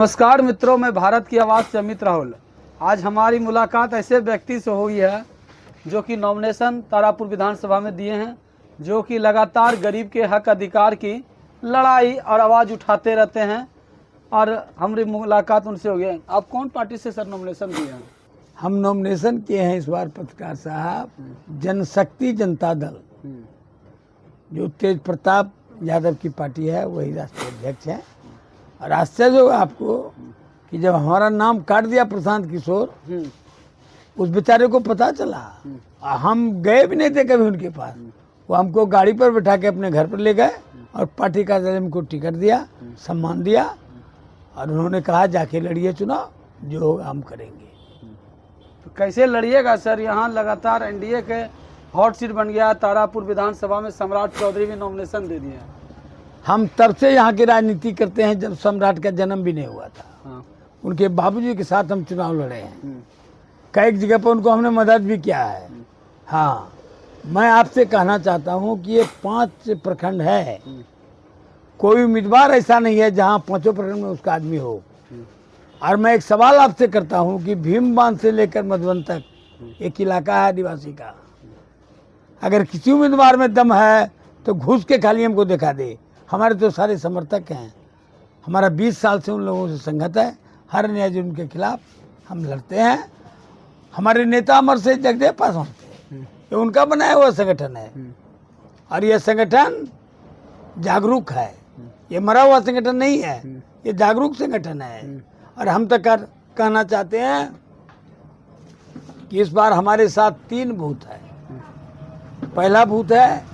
नमस्कार मित्रों, मैं भारत की आवाज़ से अमित राहुल। आज हमारी मुलाकात ऐसे व्यक्ति से हुई है जो कि नॉमिनेशन तारापुर विधानसभा में दिए हैं, जो कि लगातार गरीब के हक अधिकार की लड़ाई और आवाज़ उठाते रहते हैं। और हमारी मुलाकात उनसे हो गई। आप कौन पार्टी से सर नॉमिनेशन दिए हैं? हम नॉमिनेशन किए हैं इस बार पत्रकार साहब जनशक्ति जनता दल, जो तेज प्रताप यादव की पार्टी है, वही राष्ट्रीय अध्यक्ष है। और आश्चर्य होगा आपको कि जब हमारा नाम काट दिया प्रशांत किशोर, उस बेचारे को पता चला, हम गए भी नहीं थे कभी उनके पास। वो हमको गाड़ी पर बैठा के अपने घर पर ले गए और पार्टी कार्यालय में को टिकट दिया, सम्मान दिया, और उन्होंने कहा जाके लड़िए चुनाव, जो होगा हम करेंगे। तो कैसे लड़िएगा सर? यहाँ लगातार एनडीए के हॉट सीट बन गया। तारापुर विधानसभा में सम्राट चौधरी भी नॉमिनेशन दे दिए। हम तब से यहाँ की राजनीति करते हैं जब सम्राट का जन्म भी नहीं हुआ था। हाँ। उनके बाबूजी के साथ हम चुनाव लड़े हैं, कई जगह पर उनको हमने मदद भी किया है। हाँ, मैं आपसे कहना चाहता हूँ कि ये 5 प्रखंड है, कोई उम्मीदवार ऐसा नहीं है जहाँ 5 प्रखंड में उसका आदमी हो। और मैं एक सवाल आपसे करता हूँ कि भीम बांध से लेकर मधुबन तक एक इलाका है आदिवासी का। अगर किसी उम्मीदवार में दम है तो घुस के खाली हमको दिखा दे। हमारे तो सारे समर्थक हैं, हमारा 20 साल से उन लोगों से संगत है। हर अन्याय जुल्म के खिलाफ हम लड़ते हैं। हमारे नेता अमर से जगदेव पासवान थे, ये उनका बनाया हुआ संगठन है। और ये संगठन जागरूक है, ये मरा हुआ संगठन नहीं है, ये जागरूक संगठन है। और हम तो कहना चाहते हैं कि इस बार हमारे साथ 3 बूथ है। पहला बूथ है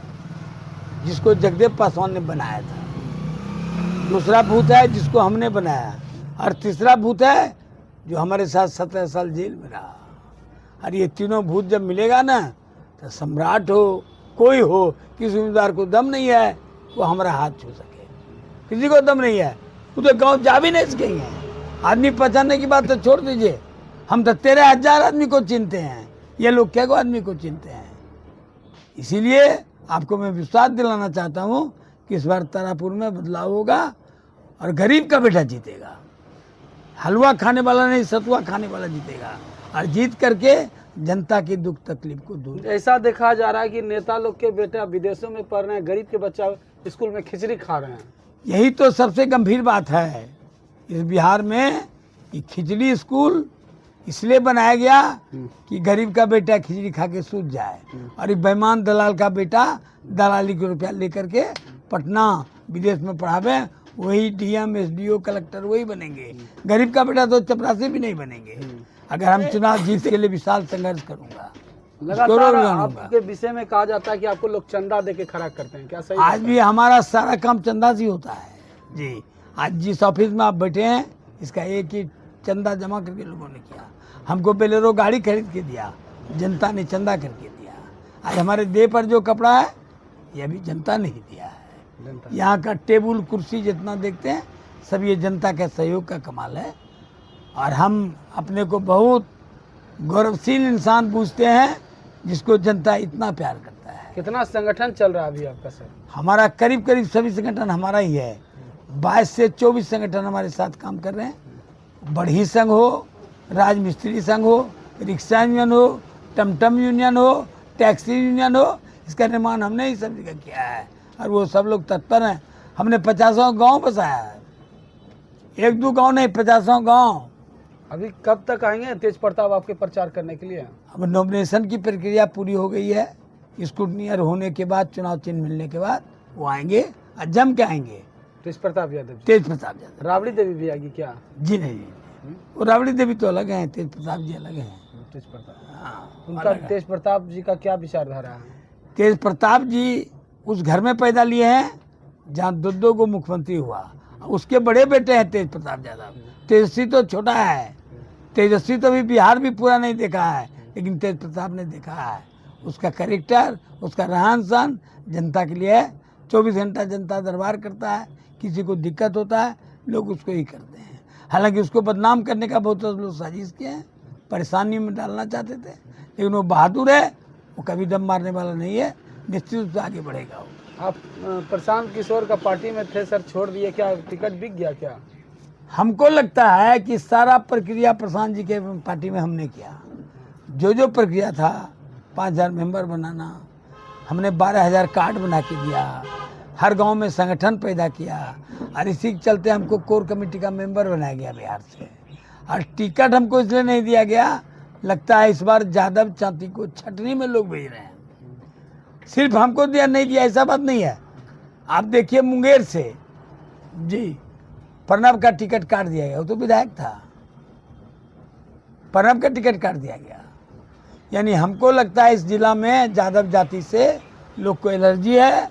जिसको जगदेव पासवान ने बनाया था, दूसरा बूथ है जिसको हमने बनाया, और तीसरा बूथ है जो हमारे साथ 17 साल जेल में रहा। और ये तीनों बूथ जब मिलेगा ना, तो सम्राट हो कोई हो, किसी उम्मीदवार को दम नहीं है वो हमारा हाथ छू सके। किसी को दम नहीं है, वो तो गाँव जा भी नहीं सकेंगे। आदमी पहचानने की बात तो छोड़ दीजिए, हम तो 13,000 आदमी को चिनते हैं, ये लोग क्या को आदमी को चिनते हैं। इसीलिए आपको मैं विश्वास दिलाना चाहता हूँ कि इस बार तारापुर में बदलाव होगा और गरीब का बेटा जीतेगा। हलवा खाने वाला नहीं, सतुआ खाने वाला जीतेगा, और जीत करके जनता की दुख तकलीफ को दूर। ऐसा देखा जा रहा है कि नेता लोग के बेटा विदेशों में पढ़ रहे हैं, गरीब के बच्चा स्कूल में खिचड़ी खा रहे हैं। यही तो सबसे गंभीर बात है इस बिहार में, कि खिचड़ी स्कूल इसलिए बनाया गया कि गरीब का बेटा खिचड़ी खा के सूझ जाए, और एक बेईमान दलाल का बेटा दलाली के रुपया लेकर के पटना विदेश में पढ़ावे, वही डीएम एसडीओ कलेक्टर वही बनेंगे। गरीब का बेटा तो चपरासी भी नहीं बनेंगे। अगर हम चुनाव जीतने के लिए विशाल संघर्ष करूंगा। लगातार आपके विषय में कहा जाता है कि आपको लोग चंदा दे के खड़ा करते हैं, क्या सही? आज भी हमारा सारा काम चंदा से होता है जी। आज जिस ऑफिस में आप बैठे हैं, इसका एक ही चंदा जमा करके लोगों ने किया। हमको बेलेरो गाड़ी खरीद के दिया, जनता ने चंदा करके दिया। आज हमारे देह पर जो कपड़ा है, यह भी जनता ने ही दिया है। यहाँ का टेबल कुर्सी जितना देखते हैं, सब ये जनता के सहयोग का कमाल है। और हम अपने को बहुत गौरवशील इंसान पूछते हैं, जिसको जनता इतना प्यार करता है। कितना संगठन चल रहा है अभी आपका सर? हमारा करीब करीब सभी संगठन हमारा ही है। 22 से 24 संगठन हमारे साथ काम कर रहे हैं। बढ़ी संघ हो, राज मिस्त्री संघ हो, रिक्शा यूनियन हो, टमटम यूनियन हो, टैक्सी यूनियन हो, इसका निर्माण हमने ही सब जगह किया है। और वो सब लोग तत्पर हैं। हमने 50 गांव बसाया है, 1-2 गांव नहीं, 50 गांव। अभी कब तक आएंगे तेज प्रताप आपके प्रचार करने के लिए? अब नॉमिनेशन की प्रक्रिया पूरी हो गई है, स्क्रूटनियर होने के बाद, चुनाव चिन्ह मिलने के बाद वो आएंगे, और जम के आएंगे। तेज प्रताप यादव? तेज प्रताप यादव। राबड़ी देवी भी आएगी क्या? जी नहीं, वो राबड़ी देवी तो अलग हैं, तेज प्रताप जी अलग हैं। तेज प्रताप, हाँ, उनका तेज प्रताप जी का क्या विचारधारा है? तेज प्रताप जी उस घर में पैदा लिए हैं जहाँ दो को मुख्यमंत्री हुआ। उसके बड़े बेटे हैं तेज प्रताप यादव। तेजस्वी तो छोटा है, तेजस्वी तो अभी बिहार भी पूरा नहीं देखा है, लेकिन तेज प्रताप ने देखा है। उसका कैरेक्टर, उसका रहन सहन जनता के लिए है। 24 घंटा जनता दरबार करता है, किसी को दिक्कत होता है लोग उसको ही करते हैं। हालांकि उसको बदनाम करने का बहुत लोग साजिश किए हैं, परेशानी में डालना चाहते थे, लेकिन वो बहादुर है, वो कभी दम मारने वाला नहीं है, निश्चित रूप से आगे बढ़ेगा वो। आप प्रशांत किशोर का पार्टी में थे सर, छोड़ दिए, क्या टिकट बिक गया क्या? हमको लगता है कि सारा प्रक्रिया प्रशांत जी के पार्टी में हमने किया। जो प्रक्रिया था, 5,000 मेंबर बनाना, हमने 12,000 कार्ड बना के दिया, हर गांव में संगठन पैदा किया, और इसी के चलते हमको कोर कमेटी का मेंबर बनाया गया बिहार से। और टिकट हमको इसलिए नहीं दिया गया, लगता है इस बार यादव चांती को छटनी में लोग भेज रहे हैं। सिर्फ हमको दिया नहीं दिया ऐसा बात नहीं है। आप देखिए मुंगेर से जी प्रणब का टिकट काट दिया गया, वो तो विधायक था, प्रणब का टिकट काट दिया गया। यानी हमको लगता है इस जिला में यादव जाति से लोग को एलर्जी है,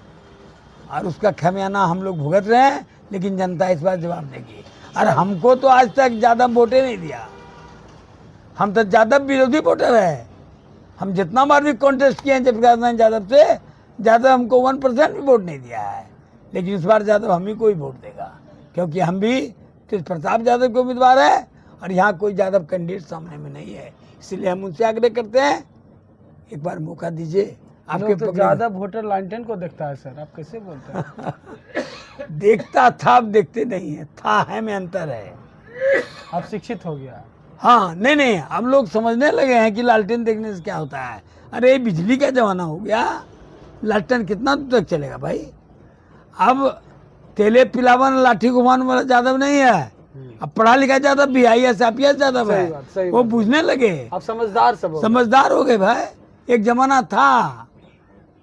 और उसका खमियाना हम लोग भुगत रहे हैं, लेकिन जनता इस बार जवाब देगी। और हमको तो आज तक यादव वोटे नहीं दिया, हम तो यादव विरोधी वोटर है। हम जितना बार भी कॉन्टेस्ट किए हैं जयप्रकाश नारायण यादव से, यादव हमको 1% भी वोट नहीं दिया है। लेकिन इस बार यादव हम ही को ही वोट देगा, क्योंकि हम भी तेज प्रताप यादव के उम्मीदवार है, और यहाँ कोई यादव कैंडिडेट सामने में नहीं है। इसलिए हम उनसे आग्रह करते हैं, एक बार मौका दीजिए। आपके तो यादव वोटर लालटेन को देखता है सर, आप कैसे बोलते हैं? देखता था, अब देखते नहीं है, था है में अंतर है। आप शिक्षित हो गया। हाँ, नहीं, हम लोग समझने लगे हैं कि लालटेन देखने से क्या होता है। अरे बिजली का जमाना हो गया, लालटेन कितना दूर तक चलेगा भाई। अब तेले पिलावन लाठी घुमाने वाला यादव नहीं है, अब पढ़ा लिखा यादव भी IAS IPS यादव है, वो बुझने लगे। आप समझदार समझदार हो गए भाई। एक जमाना था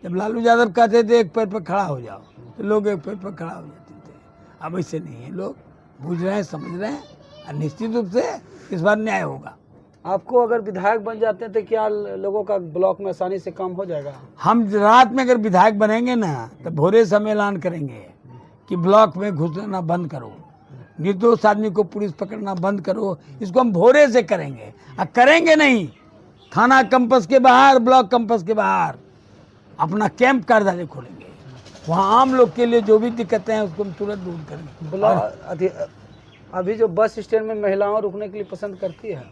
जब लालू यादव कहते थे एक पैर पर खड़ा हो जाओ, तो लोग एक पैर पर खड़ा हो जाते थे। अब ऐसे नहीं है, लोग बुझ रहे हैं, समझ रहे हैं, और निश्चित रूप से इस बार न्याय होगा। आपको अगर विधायक बन जाते हैं तो क्या लोगों का ब्लॉक में आसानी से काम हो जाएगा? हम रात में अगर विधायक बनेंगे ना, तो भोरे से हम ऐलान करेंगे कि ब्लॉक में घुसना बंद करो, निर्दोष आदमी को पुलिस पकड़ना बंद करो। इसको हम भोरे से करेंगे, और करेंगे नहीं, थाना कैंपस के बाहर, ब्लॉक कैंपस के बाहर अपना कैंप कार्यालय खोलेंगे। वहाँ आम लोग के लिए जो भी दिक्कतें हैं उसको हम तुरंत दूर करेंगे। अभी जो बस स्टैंड में महिलाओं रुकने के लिए पसंद करती है,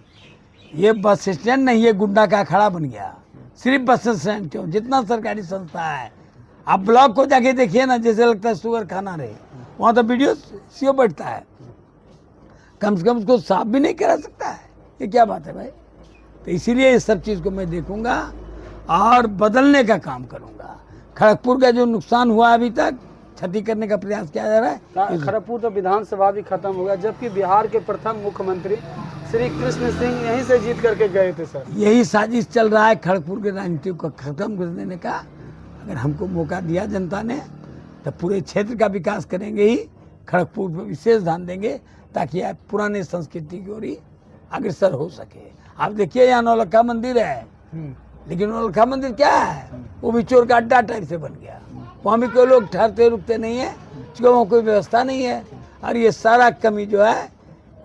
ये बस स्टैंड नहीं, ये गुंडा का अखाड़ा बन गया। सिर्फ बस स्टैंड क्यों, जितना सरकारी संस्था है, आप ब्लॉक को जाके देखिए ना, जैसे लगता है सुअर खाना रहे। वहाँ तो वीडियो सीओ बैठता है, कम से कम उसको साफ भी नहीं करा सकता है। ये क्या बात है भाई? तो इसीलिए इस सब चीज़ को मैं देखूंगा और बदलने का काम करूंगा। खड़गपुर का जो नुकसान हुआ अभी तक, क्षति करने का प्रयास किया जा रहा है। खड़गपुर तो विधानसभा भी खत्म हो गया, जबकि बिहार के प्रथम मुख्यमंत्री श्री कृष्ण सिंह यहीं से जीत करके गए थे सर। यही साजिश चल रहा है खड़गपुर के राजनीति को खत्म कर देने का। अगर हमको मौका दिया जनता ने, तो पूरे क्षेत्र का विकास करेंगे ही, खड़गपुर पर विशेष ध्यान देंगे, ताकि आप पुराने संस्कृति की ओर अग्रसर हो सके। आप देखिए यहाँ नौलखा मंदिर है, लेकिन नौलखा मंदिर क्या है, वो भी चोर का अड्डा टाइप से बन गया। वहाँ भी कोई लोग ठहरते रुकते नहीं है, क्योंकि वहाँ कोई व्यवस्था नहीं है। और ये सारा कमी जो है,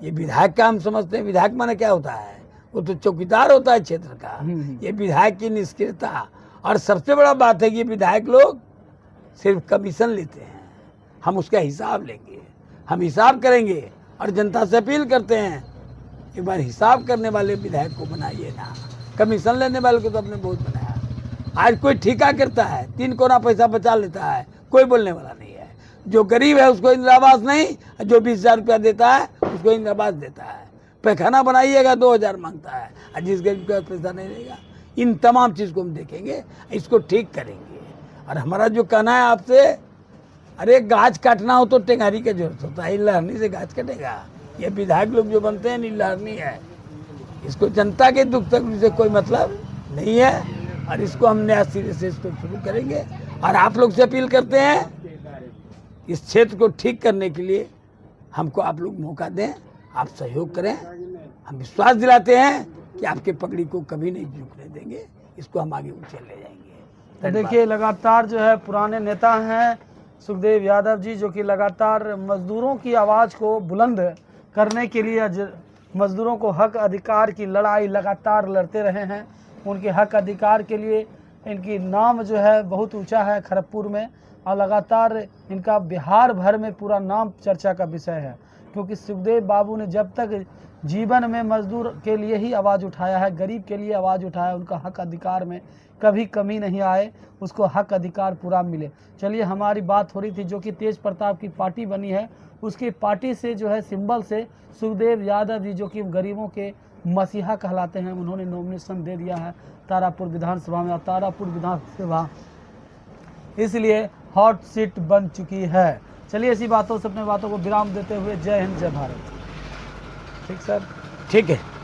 ये विधायक का हम समझते हैं। विधायक माने क्या होता है, वो तो चौकीदार होता है क्षेत्र का। ये विधायक की निष्क्रियता, और सबसे बड़ा बात है कि विधायक लोग सिर्फ कमीशन लेते हैं। हम उसका हिसाब लेंगे, हम हिसाब करेंगे, और जनता से अपील करते हैं, एक बार हिसाब करने वाले विधायक को बनाइए ना, कमीशन लेने वाले को तो आपने बहुत बनाया। आज कोई ठेका करता है, 3 कोना पैसा बचा लेता है, कोई बोलने वाला नहीं है। जो गरीब है उसको इंदिरा आवास नहीं, जो 20,000 रुपया देता है उसको इंदिरा आवास देता है। पैखाना बनाइएगा 2,000 मांगता है, और जिस गरीब का पैसा नहीं देगा। इन तमाम चीज़ को हम देखेंगे, इसको ठीक करेंगे। और हमारा जो कहना है आपसे, अरे गाछ काटना हो तो टेंगारी का जरूरत होता है, लहरनी से गाछ कटेगा। ये विधायक लोग जो बनते हैं लहरनी है, इसको जनता के दुख तकलीफ से कोई मतलब नहीं है। और इसको हम नया सिरे से इसको शुरू करेंगे। और आप लोग से अपील करते हैं, इस क्षेत्र को ठीक करने के लिए हमको आप लोग मौका दें, आप सहयोग करें। हम विश्वास दिलाते हैं कि आपके पगड़ी को कभी नहीं झुकने देंगे, इसको हम आगे ऊंचे ले जाएंगे। देखिए, लगातार जो है पुराने नेता हैं सुखदेव यादव जी, जो कि लगातार मजदूरों की आवाज़ को बुलंद करने के लिए, मजदूरों को हक अधिकार की लड़ाई लगातार लड़ते रहे हैं। उनके हक अधिकार के लिए इनकी नाम जो है बहुत ऊंचा है खड़गपुर में, और लगातार इनका बिहार भर में पूरा नाम चर्चा का विषय है। क्योंकि सुखदेव बाबू ने जब तक जीवन में मजदूर के लिए ही आवाज़ उठाया है, गरीब के लिए आवाज़ उठाया है, उनका हक अधिकार में कभी कमी नहीं आए, उसको हक अधिकार पूरा मिले। चलिए, हमारी बात हो रही थी जो कि तेज प्रताप की पार्टी बनी है, उसकी पार्टी से जो है सिंबल से सुखदेव यादव जी जो कि गरीबों के मसीहा कहलाते हैं, उन्होंने नॉमिनेशन दे दिया है तारापुर विधानसभा में। और तारापुर विधानसभा इसलिए हॉट सीट बन चुकी है। चलिए, ऐसी बातों से अपने बातों को विराम देते हुए जय हिंद जय भारत। ठीक सर। ठीक है।